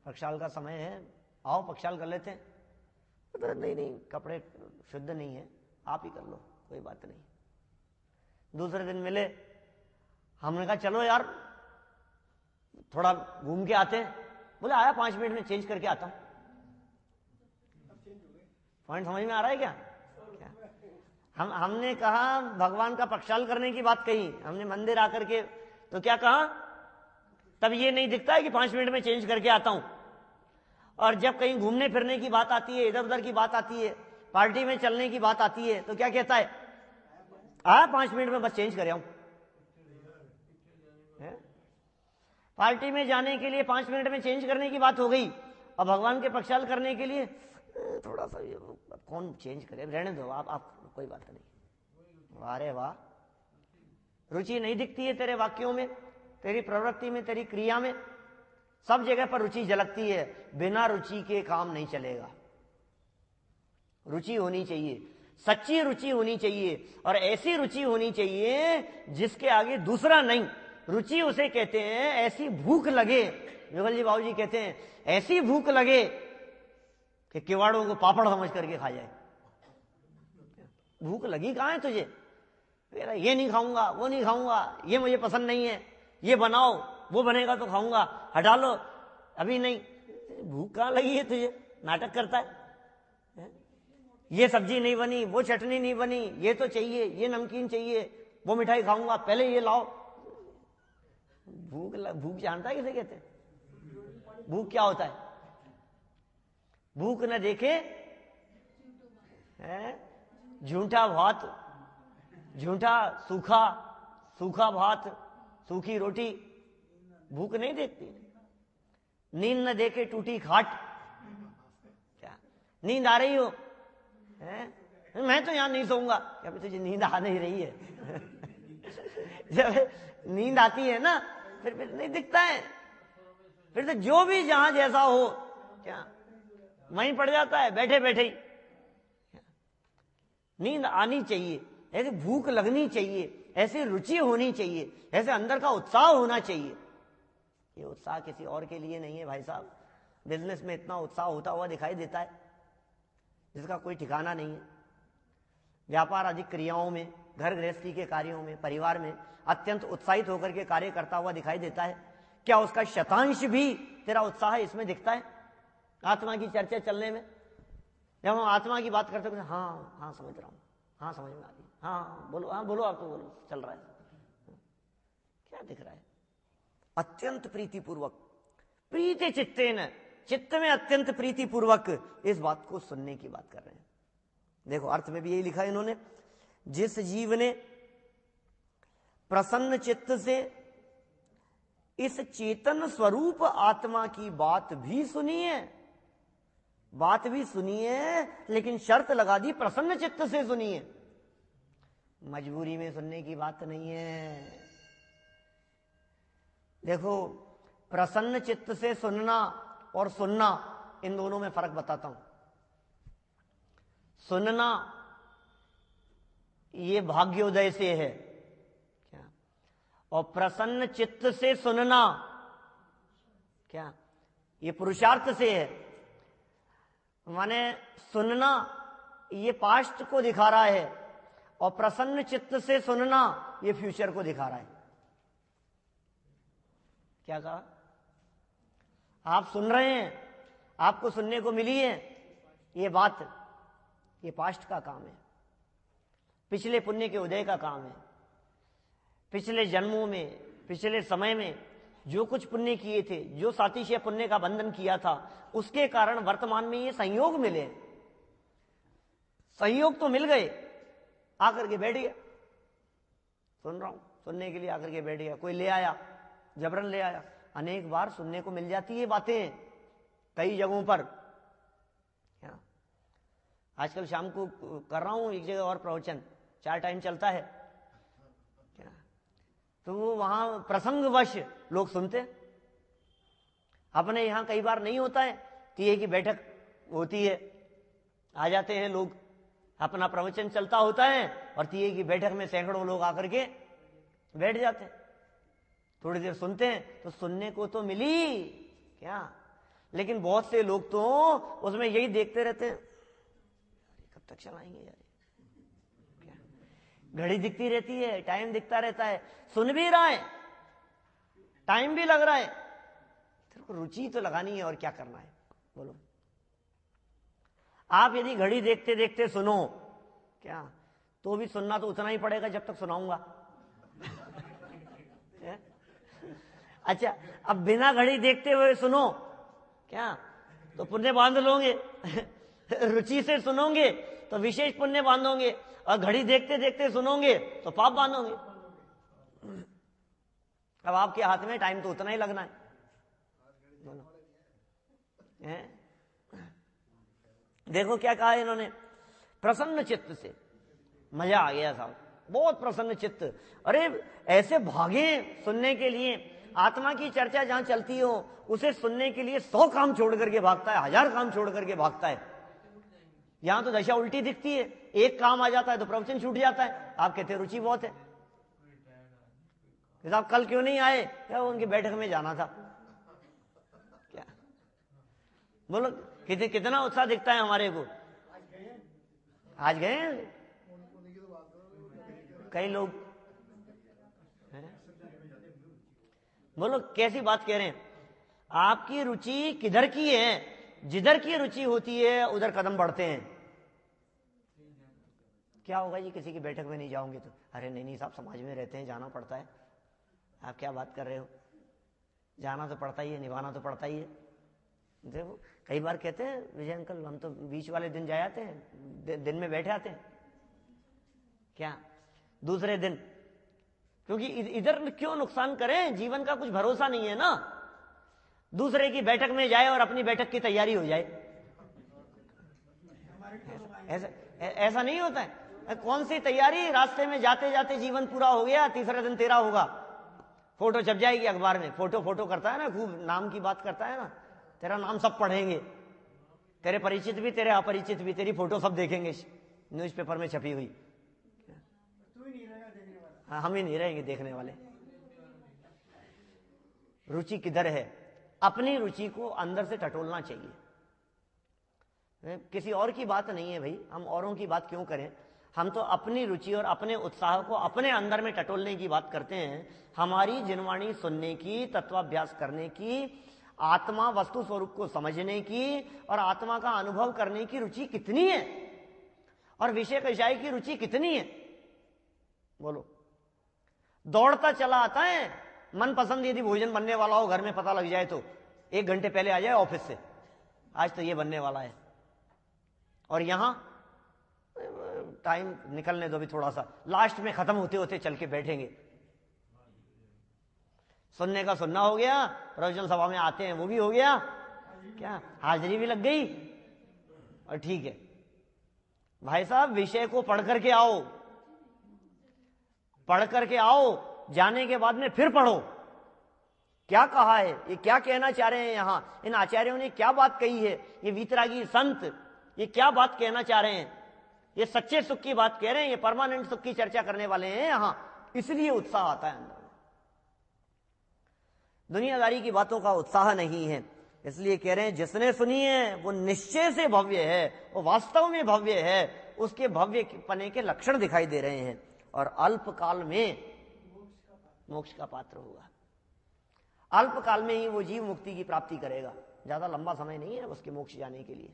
प्रक्षाल का समय है, आओ प्रक्षाल कर लेते हैं। तो नहीं कपड़े शुद्ध नहीं है, आप ही कर लो, कोई बात नहीं। दूसरे दिन मिले, हमने कहा चलो यार थोड़ा घूम के आते हैं। बोले आया 5 मिनट में चेंज करके आता हूं। पॉइंट समझ में आ रहा है क्या? हमने कहा भगवान का प्रक्षाल करने की बात कही, हमने मंदिर आकर के तो क्या कहा, तब ये नहीं दिखता है कि 5 मिनट में चेंज करके आता हूं। और जब कहीं घूमने फिरने की बात आती है, इधर उधर की बात आती है, पार्टी में चलने की बात आती है, तो क्या कहता है, 5 मिनट में बस चेंज कर आऊं। पार्टी में जाने के लिए 5 मिनट में चेंज करने की बात हो गई, और भगवान के प्रक्षाल करने के लिए थोड़ा सा कौन चेंज करे, रहने दो आप कोई बात नहीं। अरे वाह, रुचि नहीं दिखती है तेरे वाक्यों में, तेरी प्रवृत्ति में, तेरी क्रिया में, सब जगह पर रुचि झलकती है। बिना रुचि के काम नहीं चलेगा। रुचि होनी चाहिए, सच्ची रुचि होनी चाहिए, और ऐसी रुचि होनी चाहिए जिसके आगे दूसरा नहीं। रुचि उसे कहते हैं ऐसी भूख लगे, जुगल जी बाबूजी कहते हैं ऐसी भूख लगे कि किवाड़ों को पापड़ समझ करके खा जाए। भूख लगी कहां है तुझे, ये नहीं खाऊंगा, वो नहीं खाऊंगा, ये मुझे पसंद नहीं है, ये बनाओ, वो बनेगा तो खाऊंगा, हटा लो, अभी नहीं। भूख कहां लगी है तुझे, नाटक करता है। ये सब्जी नहीं बनी, वो चटनी नहीं बनी, ये तो चाहिए, ये नमकीन चाहिए, वो मिठाई खाऊंगा, पहले ये लाओ। भूख जानता है किसे कहते हैं? भूख क्या होता है? भूख न देखे झूठा भात, झूठा सूखा भात, सूखी रोटी, भूख नहीं देखती। नींद न देखे टूटी खाट, क्या नींद आ रही हो, मैं तो यहां नहीं सोऊंगा, क्या तुझे नींद आ नहीं रही है? जब नींद आती है ना, फिर नहीं दिखता है, फिर तो जो भी जहां जैसा हो क्या वहीं पड़ जाता है, बैठे बैठे ही। नींद आनी चाहिए, ऐसी भूख लगनी चाहिए, ऐसी रुचि होनी चाहिए, ऐसे अंदर का उत्साह होना चाहिए। ये उत्साह किसी और के लिए नहीं है भाई साहब। बिजनेस में इतना उत्साह होता हुआ दिखाई देता है जिसका कोई ठिकाना नहीं है। व्यापार आदि क्रियाओं में, घर गृहस्थी के कार्यों में, परिवार में अत्यंत उत्साहित होकर के कार्य करता हुआ दिखाई देता है। क्या उसका शतांश भी तेरा उत्साह इसमें दिखता है? आत्मा की चर्चा चलने में जब हम आत्मा की बात करते हैं, हाँ समझ रहा हूं, हाँ समझ में आ रही, हाँ बोलो, हाँ बोलो, आप तो बोलो, चल रहा है, क्या दिख रहा है? अत्यंत प्रीतिपूर्वक, प्रीति चित्तेन, चित्त में अत्यंत प्रीतिपूर्वक इस बात को सुनने की बात कर रहे हैं। देखो अर्थ में भी यही लिखा है इन्होंने, जिस जीव ने प्रसन्न चित्त से इस चेतन स्वरूप आत्मा की बात भी सुनी है, बात भी सुनिए, लेकिन शर्त लगा दी प्रसन्न चित्त से सुनिए। मजबूरी में सुनने की बात नहीं है। देखो प्रसन्न चित्त से सुनना और सुनना, इन दोनों में फर्क बताता हूं। सुनना ये भाग्योदय से है क्या, और प्रसन्न चित्त से सुनना क्या, ये पुरुषार्थ से है। माने सुनना ये पास्ट को दिखा रहा है, और प्रसन्न चित्त से सुनना ये फ्यूचर को दिखा रहा है। क्या कहा? आप सुन रहे हैं, आपको सुनने को मिली है ये बात, ये पास्ट का काम है, पिछले पुण्य के उदय का काम है। पिछले जन्मों में, पिछले समय में जो कुछ पुण्य किए थे, जो सातिशय पुण्य का बंधन किया था, उसके कारण वर्तमान में ये संयोग मिले। संयोग तो मिल गए, आकर के बैठ गया, सुन रहा हूं, सुनने के लिए आकर के बैठ गया, कोई ले आया, जबरन ले आया। अनेक बार सुनने को मिल जाती है बातें कई जगहों पर। आजकल शाम को कर रहा हूं एक जगह और प्रवचन, 4 टाइम चलता है, तो वो वहां प्रसंगवश लोग सुनते। अपने यहां कई बार नहीं होता है, टीए की बैठक होती है, आ जाते हैं लोग, अपना प्रवचन चलता होता है और टीए की बैठक में सैकड़ों लोग आकर के बैठ जाते हैं, थोड़ी देर सुनते हैं तो सुनने को तो मिली क्या, लेकिन बहुत से लोग तो उसमें यही देखते रहते हैं, कब तक चलाएंगे यार, क्या घड़ी दिखती रहती है, टाइम दिखता रहता है, सुन भी रहा है, टाइम भी लग रहा है, तेरे को रुचि तो लगानी है और क्या करना है बोलो। आप यदि घड़ी देखते देखते सुनो क्या, तो भी सुनना तो उतना ही पड़ेगा जब तक सुनाऊंगा। अच्छा, अब बिना घड़ी देखते हुए सुनो क्या, तो पुण्य बांध लोगे। रुचि से सुनोगे तो विशेष पुण्य बांधोगे, और घड़ी देखते देखते सुनोगे तो पाप बांधोगे। अब आपके हाथ में टाइम तो उतना ही लगना है। देखो क्या कहा इन्होंने, प्रसन्न चित्त से, मजा आ गया साहब, बहुत प्रसन्न चित्त। अरे ऐसे भागे सुनने के लिए, आत्मा की चर्चा जहां चलती हो उसे सुनने के लिए 100 काम छोड़ करके भागता है, 1000 काम छोड़ करके भागता है। यहां तो दशा उल्टी दिखती है, एक काम आ जाता है तो प्रवचन छूट जाता है। आप कहते रुचि बहुत है, साहब कल क्यों नहीं आए, क्या उनकी बैठक में जाना था, क्या बोलो, कितना उत्साह दिखता है हमारे को। आज गए कई लोग, बोलो कैसी बात कह रहे हैं। आपकी रुचि किधर की है, जिधर की रुचि होती है उधर कदम बढ़ते हैं। क्या होगा जी किसी की बैठक में नहीं जाओगे तो, अरे नहीं साहब समाज में रहते हैं, जाना पड़ता है। आप क्या बात कर रहे हो, जाना तो पड़ता ही है, निभाना तो पड़ता ही है। देखो कई बार कहते हैं विजय अंकल हम तो बीच वाले दिन जाए आते हैं, दिन में बैठे आते हैं क्या, दूसरे दिन, क्योंकि इधर क्यों नुकसान करें, जीवन का कुछ भरोसा नहीं है ना। दूसरे की बैठक में जाए और अपनी बैठक की तैयारी हो जाए, ऐसा नहीं होता है। कौन सी तैयारी, रास्ते में जाते जाते जीवन पूरा हो गया, तीसरा दिन तेरा होगा, फोटो छप जाएगी अखबार में। फोटो करता है ना, खूब नाम की बात करता है ना, तेरा नाम सब पढ़ेंगे, तेरे परिचित भी तेरे अपरिचित भी, तेरी फोटो सब देखेंगे न्यूज़पेपर में छपी हुई। हाँ, हम ही नहीं रहेंगे देखने वाले। रुचि किधर है, अपनी रुचि को अंदर से टटोलना चाहिए। किसी और की बात नहीं है भाई, हम औरों की बात क्यों करें, हम तो अपनी रुचि और अपने उत्साह को अपने अंदर में टटोलने की बात करते हैं। हमारी जिनवाणी सुनने की, तत्वाभ्यास करने की, आत्मा वस्तु स्वरूप को समझने की और आत्मा का अनुभव करने की रुचि कितनी है, और विषय विषय की रुचि कितनी है बोलो। दौड़ता चला आता है, मनपसंद यदि भोजन बनने वाला हो घर में पता लग जाए तो 1 घंटे पहले आ जाए ऑफिस से, आज तो ये बनने वाला है, और यहां टाइम निकलने दो भी थोड़ा सा, लास्ट में खत्म होते होते चल के बैठेंगे। सुनने का सुनना हो गया, प्रवचन सभा में आते हैं वो भी हो गया, क्या हाजिरी भी लग गई, और ठीक है भाई साहब विषय को पढ़ करके आओ, पढ़ करके आओ, जाने के बाद में फिर पढ़ो क्या कहा है, ये क्या कहना चाह रहे हैं, यहां इन आचार्यों ने क्या बात कही है, ये वीतरागी संत ये क्या बात कहना चाह रहे हैं, ये सच्चे सुख की बात कह रहे हैं, ये परमानेंट सुख की चर्चा करने वाले हैं यहां, इसलिए उत्साह आता है अंदर। दुनियादारी की बातों का उत्साह नहीं है, इसलिए कह रहे हैं जिसने सुनी है वो निश्चय से भव्य है, वो वास्तव में भव्य है, उसके भव्य पने के लक्षण दिखाई दे रहे हैं, और अल्पकाल में मोक्ष का पात्र होगा। अल्पकाल में ही वो जीव मुक्ति की प्राप्ति करेगा, ज्यादा लंबा समय नहीं है उसके मोक्ष जाने के लिए,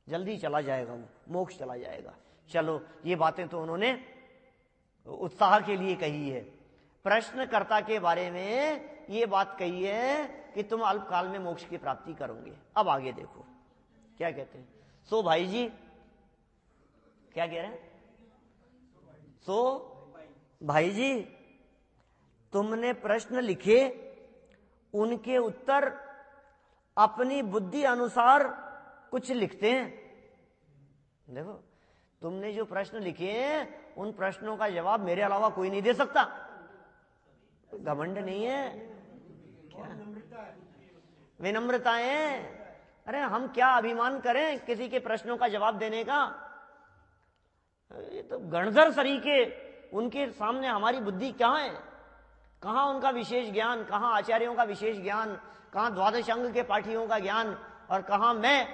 जल्दी चला जाएगा वो, मोक्ष चला जाएगा। चलो ये बातें तो उन्होंने उत्साह के लिए कही है। प्रश्नकर्ता के बारे में ये बात कही है कि तुम अल्पकाल में मोक्ष की प्राप्ति करोगे। अब आगे देखो क्या कहते हैं। सो भाई जी क्या कह रहे हैं, सो भाई जी तुमने प्रश्न लिखे, उनके उत्तर अपनी बुद्धि अनुसार कुछ लिखते हैं। देखो तुमने जो प्रश्न लिखे हैं उन प्रश्नों का जवाब मेरे अलावा कोई नहीं दे सकता, घमंड नहीं है क्या? विनम्रता है। अरे हम क्या अभिमान करें किसी के प्रश्नों का जवाब देने का? ये तो गणधर सरीखे, उनके सामने हमारी बुद्धि क्या है? कहां उनका विशेष ज्ञान, कहां आचार्यों का विशेष ज्ञान, कहां द्वादश अंग के पाठियों का ज्ञान, और कहां मैं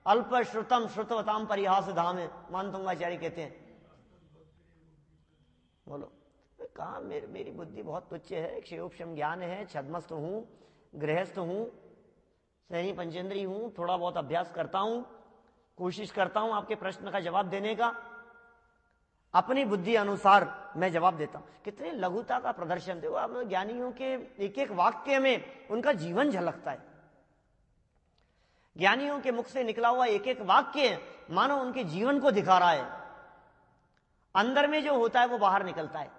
अल्प श्रुतम श्रुतवताम परिहास धाम है, मानतुंगाचार्य कहते हैं। बोलो कहा मेरी बुद्धि बहुत तुच्छ है, क्षयोपशम ज्ञान है, छद्मस्त हूं, गृहस्थ हूं, सैनी पंचेंद्री हूं, थोड़ा बहुत अभ्यास करता हूं, कोशिश करता हूं आपके प्रश्न का जवाब देने का, अपनी बुद्धि अनुसार मैं जवाब देता हूं। कितने लघुता का प्रदर्शन देखो आप ज्ञानियों के एक एक वाक्य में उनका जीवन झलकता है। ज्ञानियों के मुख से निकला हुआ एक एक वाक्य मानो उनके जीवन को दिखा रहा है। अंदर में जो होता है वो बाहर निकलता है।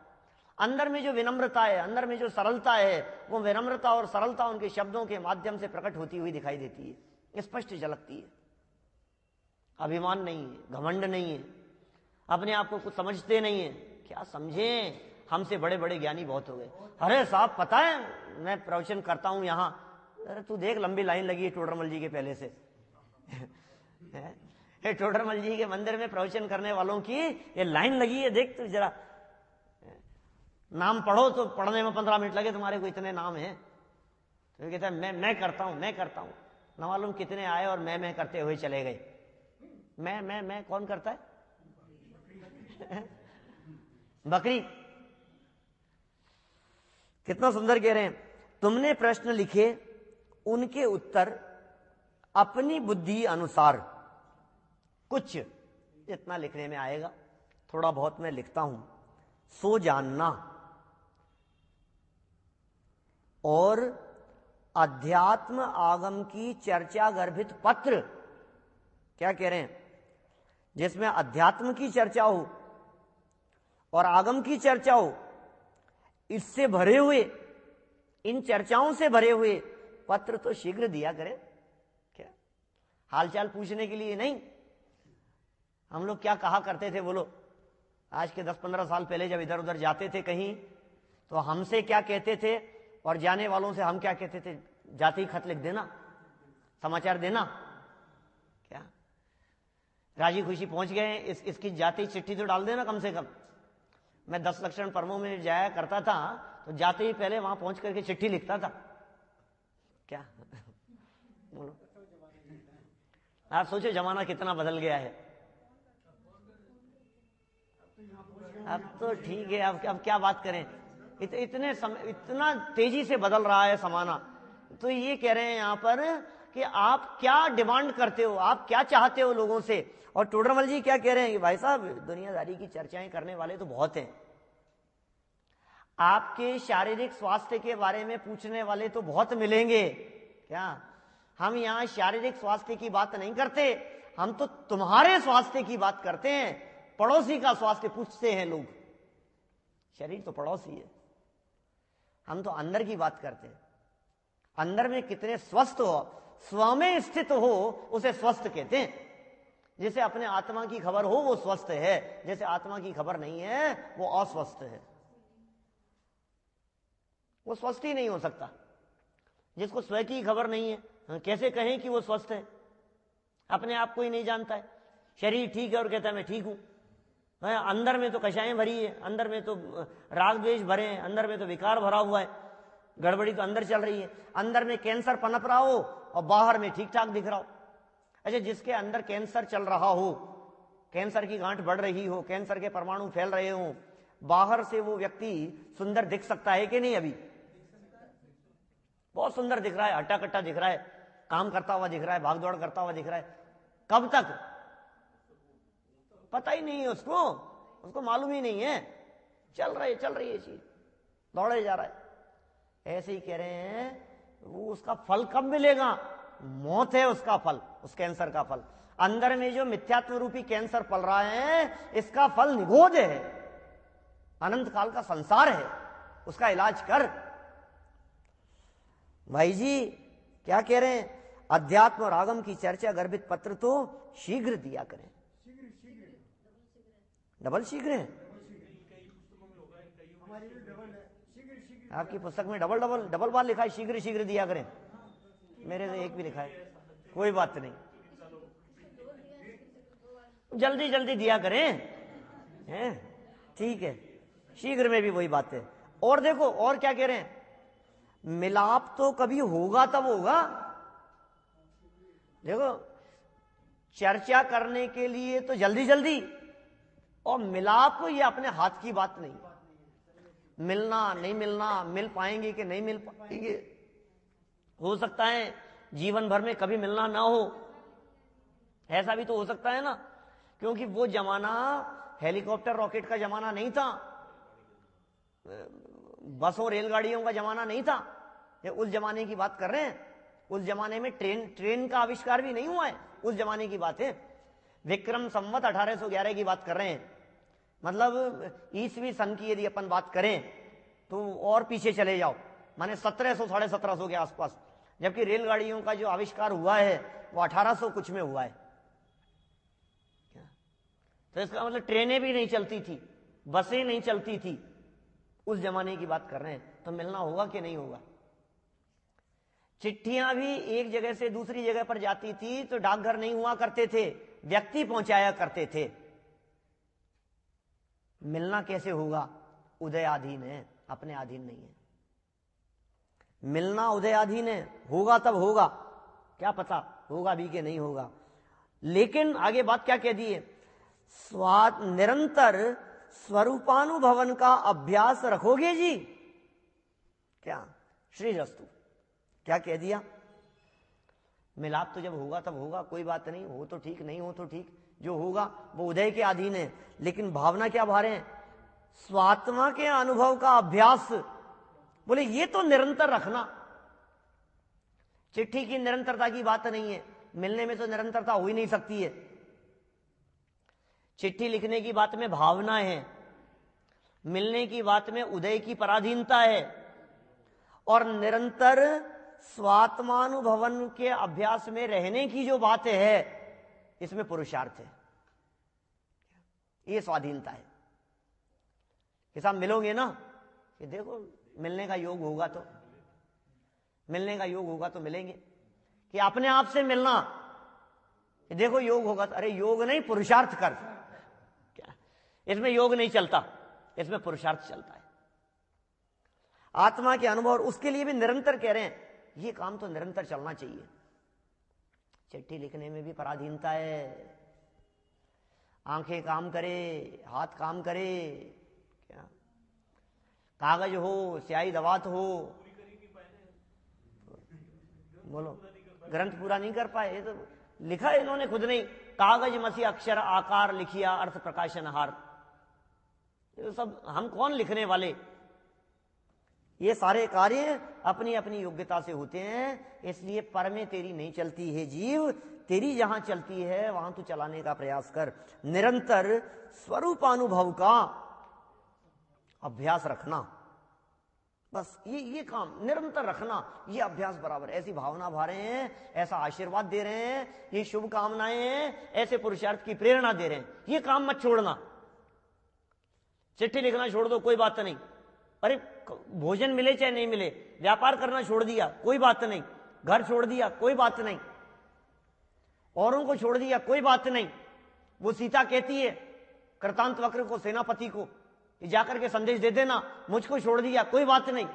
अंदर में जो विनम्रता है, अंदर में जो सरलता है, वो विनम्रता और सरलता उनके शब्दों के माध्यम से प्रकट होती हुई दिखाई देती है, स्पष्ट झलकती है। अभिमान नहीं है, घमंड नहीं है, अपने आप को कुछ समझते नहीं है। क्या समझें, हमसे बड़े बड़े ज्ञानी बहुत हो गए। अरे साहब पता है मैं प्रवचन करता हूं यहां, अरे तू देख लंबी लाइन लगी है टोडरमल जी के पहले से टोडरमल जी के मंदिर में प्रवचन करने वालों की ये लाइन लगी है, देख तू जरा, नाम पढ़ो तो पढ़ने में 15 मिनट लगे, तुम्हारे को इतने नाम हैं। तो कहता है मैं करता हूं, मैं करता हूं। न मालूम कितने आए और मैं करते हुए चले गए। मैं कौन करता है? बकरी। कितना सुंदर कह रहे हैं, तुमने प्रश्न लिखे, उनके उत्तर अपनी बुद्धि अनुसार। कुछ इतना लिखने में आएगा, थोड़ा बहुत मैं लिखता हूं। सो जानना और अध्यात्म आगम की चर्चा गर्भित पत्र। क्या कह रहे हैं? जिसमें अध्यात्म की चर्चा हो और आगम की चर्चा हो, इससे भरे हुए, इन चर्चाओं से भरे हुए पत्र तो शीघ्र दिया करें। क्या हालचाल पूछने के लिए नहीं। हम लोग क्या कहा करते थे बोलो? आज के 10-15 साल पहले जब इधर उधर जाते थे कहीं, तो हमसे क्या कहते थे और जाने वालों से हम क्या कहते थे? जाते ही खत लिख देना, समाचार देना। क्या राजी खुशी पहुंच गए, इसकी जाते ही चिट्ठी तो डाल देना कम से कम। मैं 10 लक्षण परमों में जाया करता था, तो जाते ही पहले वहां पहुंच करके चिट्ठी लिखता था। क्या बोलो? आप सोचो जमाना कितना बदल गया है। अब तो ठीक है, अब क्या बात करें, इतना तेजी से बदल रहा है समाना। तो ये कह रहे हैं यहां पर कि आप क्या डिमांड करते हो, आप क्या चाहते हो लोगों से। और टोडरमल जी क्या कह रहे हैं कि भाई साहब दुनियादारी की चर्चाएं करने वाले तो बहुत हैं, आपके शारीरिक स्वास्थ्य के बारे में पूछने वाले तो बहुत मिलेंगे। क्या हम यहां शारीरिक स्वास्थ्य की बात नहीं करते, हम तो तुम्हारे स्वास्थ्य की बात करते हैं। पड़ोसी का स्वास्थ्य पूछते हैं लोग, शरीर तो पड़ोसी है। हम तो अंदर की बात करते हैं। अंदर में कितने स्वस्थ हो, स्व में स्थित हो, उसे स्वस्थ कहते हैं। जैसे अपने आत्मा की खबर हो वो स्वस्थ है, जैसे आत्मा की खबर नहीं है वो अस्वस्थ है। वो स्वस्थ ही नहीं हो सकता। जिसको स्वयं की खबर नहीं है कैसे कहें कि वो स्वस्थ है? अपने आप को ही नहीं जानता है। शरीर ठीक है और कहता है मैं ठीक हूं। अंदर में तो कषायें भरी है, अंदर में तो राग द्वेष भरे हैं, अंदर में तो विकार भरा हुआ है। गड़बड़ी तो अंदर चल रही है। अंदर में कैंसर पनप रहा हो और बाहर में ठीक ठाक दिख रहा हो। अच्छा, जिसके अंदर कैंसर चल रहा हो, कैंसर की गांठ बढ़ रही हो, कैंसर के परमाणु फैल रहे हो, बाहर से वो व्यक्ति सुंदर दिख सकता है कि नहीं? अभी बहुत सुंदर दिख रहा है, हट्टा कट्टा दिख रहा है, काम करता हुआ दिख रहा है, भाग दौड़ करता हुआ दिख रहा है। कब तक? पता ही नहीं है उसको मालूम ही नहीं है। चल रही है चीज, दौड़े जा रहा है। ऐसे ही कह रहे हैं वो उसका फल कब मिलेगा? मौत है उसका फल, उस कैंसर का फल। अंदर में जो मिथ्यात्व रूपी कैंसर पल रहा है, इसका फल निगोज है, अनंत काल का संसार है, उसका इलाज कर। भाई जी क्या कह रहे हैं? अध्यात्म और आगम की चर्चा गर्भित पत्र तो शीघ्र दिया करें। डबल शीघ्र है। आपकी पुस्तक में डबल डबल डबल बार लिखा है शीघ्र शीघ्र दिया करें, मेरे से एक भी लिखा है, कोई बात नहीं, जल्दी जल्दी दिया करें, हैं? ठीक है, शीघ्र में भी वही बात है। और देखो और क्या कह रहे हैं, मिलाप तो कभी होगा तब होगा। देखो चर्चा करने के लिए तो जल्दी जल्दी, और मिलाप ये अपने हाथ की बात नहीं। मिलना नहीं मिलना, मिल पाएंगे कि नहीं मिल पाएंगे, हो सकता है जीवन भर में कभी मिलना ना हो, ऐसा भी तो हो सकता है ना, क्योंकि वो जमाना हेलीकॉप्टर रॉकेट का जमाना नहीं था, बसों रेलगाड़ियों का जमाना नहीं था, ये उस जमाने की बात कर रहे हैं। उस जमाने में ट्रेन का आविष्कार भी नहीं हुआ है, उस जमाने की बात है। विक्रम संवत 1811 की बात कर रहे हैं, मतलब ईसवी सन की यदि अपन बात करें तो और पीछे चले जाओ, माने 1700 साढ़े 1700 के आसपास, जबकि रेलगाड़ियों का जो आविष्कार हुआ है वो 1800 कुछ में हुआ है। तो इसका मतलब ट्रेनें भी नहीं चलती थी, बसें नहीं चलती थी, उस जमाने की बात कर रहे हैं। तो मिलना होगा कि नहीं होगा। चिट्ठियां भी एक जगह से दूसरी जगह पर जाती थी तो डाकघर नहीं हुआ करते थे, व्यक्ति पहुंचाया करते थे। मिलना कैसे होगा, उदयाधीन है, अपने अधीन नहीं है। मिलना उदयाधीन है, होगा तब होगा, क्या पता होगा भी कि नहीं होगा। लेकिन आगे बात क्या कह दी है, स्वाद निरंतर स्वरूपानुभवन का अभ्यास रखोगे जी, क्या श्रीरस्तु, क्या कह दिया, मिलाप तो जब होगा तब होगा, कोई बात नहीं, हो तो ठीक, नहीं हो तो ठीक, जो होगा वो उदय के अधीन है। लेकिन भावना क्या भा रहे हैं, स्वात्मा के अनुभव का अभ्यास, बोले ये तो निरंतर रखना। चिट्ठी की निरंतरता की बात नहीं है, मिलने में तो निरंतरता हो ही नहीं सकती है। चिट्ठी लिखने की बात में भावना है, मिलने की बात में उदय की पराधीनता है, और निरंतर स्वात्मानुभवन के अभ्यास में रहने की जो बात है इसमें पुरुषार्थ है, ये स्वाधीनता है। कि साहब मिलोगे ना, कि देखो मिलने का योग होगा तो, मिलने का योग होगा तो मिलेंगे, कि अपने आप से मिलना, कि देखो योग होगा तो, अरे योग नहीं पुरुषार्थ कर, क्या इसमें योग नहीं चलता, इसमें पुरुषार्थ चलता है। आत्मा के अनुभव, उसके लिए भी निरंतर कह रहे हैं, ये काम तो निरंतर चलना चाहिए। चिट्ठी लिखने में भी पराधीनता है, आंखें काम करे, हाथ काम करे, क्या कागज हो, स्याही दवात हो, बोलो ग्रंथ पूरा नहीं कर पाए, तो लिखा है इन्होंने खुद नहीं, कागज मसी अक्षर आकार लिखिया अर्थ प्रकाशन हार, ये सब हम कौन लिखने वाले। ये सारे कार्य अपनी अपनी योग्यता से होते हैं, इसलिए पर में तेरी नहीं चलती है जीव, तेरी जहां चलती है वहां तू चलाने का प्रयास कर। निरंतर स्वरूपानुभव का अभ्यास रखना, बस ये काम निरंतर रखना, ये अभ्यास बराबर। ऐसी भावना भा रहे हैं, ऐसा आशीर्वाद दे रहे हैं, ये शुभ कामनाएं हैं, ऐसे पुरुषार्थ की प्रेरणा दे रहे हैं, ये काम मत छोड़ना। चिट्ठी लिखना छोड़ दो, कोई बात नहीं, अरे भोजन मिले चाहे नहीं मिले, व्यापार करना छोड़ दिया कोई बात नहीं, घर छोड़ दिया कोई बात नहीं, औरों को छोड़ दिया कोई बात नहीं। वो सीता कहती है कृतांत वक्र को, सेनापति को, जाकर के संदेश दे देना, मुझको छोड़ दिया कोई बात नहीं,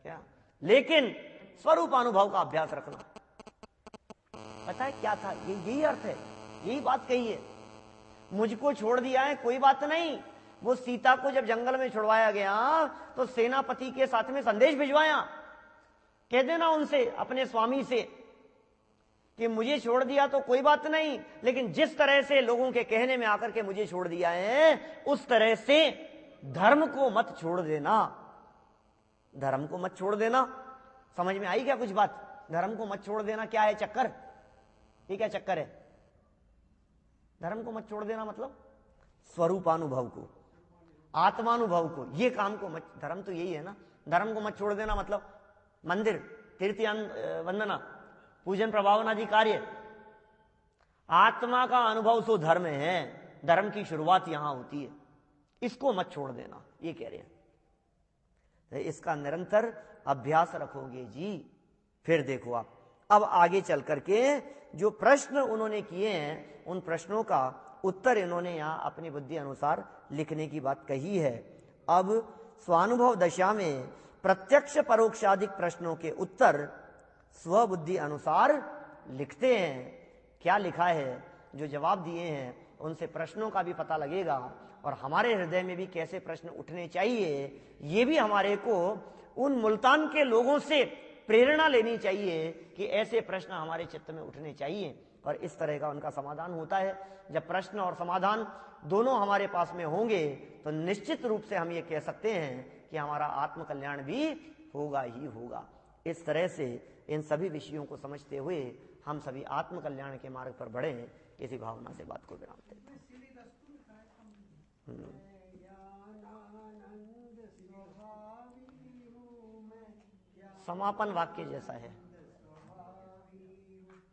क्या, लेकिन स्वरूप अनुभव का अभ्यास रखना। पता है क्या था, यही अर्थ है, यही बात कही है। मुझको छोड़ दिया है कोई बात नहीं, वो सीता को जब जंगल में छुड़वाया गया तो सेनापति के साथ में संदेश भिजवाया, कह देना उनसे, अपने स्वामी से, कि मुझे छोड़ दिया तो कोई बात नहीं, लेकिन जिस तरह से लोगों के कहने में आकर के मुझे छोड़ दिया है उस तरह से धर्म को मत छोड़ देना, धर्म को मत छोड़ देना। समझ में आई क्या कुछ बात, धर्म को मत छोड़ देना क्या है चक्कर, ये क्या चक्कर है, धर्म को मत छोड़ देना मतलब स्वरूपानुभव को, आत्मानुभव को, ये काम को मत, धर्म तो यही है ना, धर्म को मत छोड़ देना मतलब मंदिर, तीर्थयान, वंदना, पूजन प्रभावन आदि कार्य, आत्मा का अनुभव तो धर्म है, धर्म की शुरुआत यहां होती है, इसको मत छोड़ देना, ये कह रहे हैं। तो इसका निरंतर अभ्यास रखोगे जी, फिर देखो आप अब आगे चल करके जो प्रश्न उन्होंने किए हैं उन प्रश्नों का उत्तर इन्होंने यहां अपनी बुद्धि अनुसार लिखने की बात कही है। अब स्वानुभव दशा में प्रत्यक्ष परोक्षाधिक प्रश्नों के उत्तर स्वबुद्धि अनुसार लिखते हैं। क्या लिखा है, जो जवाब दिए हैं उनसे प्रश्नों का भी पता लगेगा और हमारे हृदय में भी कैसे प्रश्न उठने चाहिए, ये भी हमारे को उन मुल्तान के लोगों से प्रेरणा लेनी चाहिए कि ऐसे प्रश्न हमारे चित्त में उठने चाहिए और इस तरह का उनका समाधान होता है। जब प्रश्न और समाधान दोनों हमारे पास में होंगे तो निश्चित रूप से हम ये कह सकते हैं कि हमारा आत्मकल्याण भी होगा ही होगा। इस तरह से इन सभी विषयों को समझते हुए हम सभी आत्मकल्याण के मार्ग पर बढ़े, इसी भावना से बात को विराम देते हैं। समापन वाक्य जैसा है।